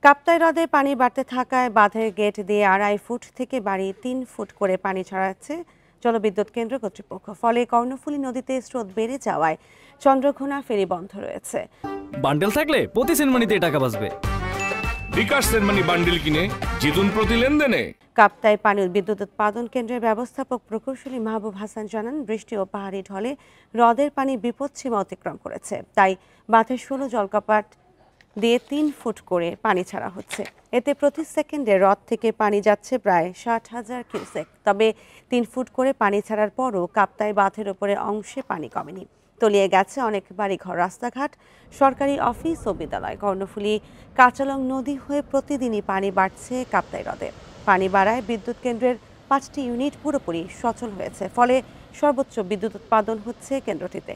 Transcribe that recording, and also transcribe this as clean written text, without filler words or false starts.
কাপ্তাই হ্রদে পানি বাড়তে থাকায় বাঁধের গেট দিয়ে ২.৫ ফুট থেকে বাড়িয়ে ৩ ফুট করে পানি ছড়াচ্ছে জলবিদ্যুৎ কেন্দ্র কর্তৃপক্ষ। ফলে কর্ণফুলী নদীতে স্রোত বেড়ে যাওয়ায় চন্দ্রঘোনা ফেরি বন্ধ রয়েছে। বান্ডেল থাকলে প্রতি সেনমানিতে টাকা বাঁচবে। বিকাশ সেনমানি বান্ডেল কিনে জিতুন প্রতি লেনদেনে। কাপ্তাই পানি বিদ্যুৎ উৎপাদন কেন্দ্রের ব্যবস্থাপক প্রকৌশলী মাহবুব হাসান জানান, বৃষ্টি ও পাহাড়ি ঢলে হ্রদের পানি বিপদসীমা অতিক্রম করেছে, তাই বাঁধের ১৬ জলকপাট দিয়ে ৩ ফুট করে পানি ছাড়া হচ্ছে। এতে প্রতি সেকেন্ডে হ্রদ থেকে পানি যাচ্ছে প্রায় ৬০,০০০ কিউসেক। তবে ৩ ফুট করে পানি ছাড়ার পরও কাপ্তাই বাঁধের উপরে অংশে পানি কমেনি। তলিয়ে গেছে অনেক বাড়িঘর, রাস্তাঘাট, সরকারি অফিস ও বিদ্যালয়। কর্ণফুলী কাঁচালং নদী হয়ে প্রতিদিনই পানি বাড়ছে কাপ্তাই হ্রদে। পানি বাড়ায় বিদ্যুৎ কেন্দ্রের ৫টি ইউনিট পুরোপুরি সচল হয়েছে, ফলে সর্বোচ্চ বিদ্যুৎ উৎপাদন হচ্ছে কেন্দ্রটিতে।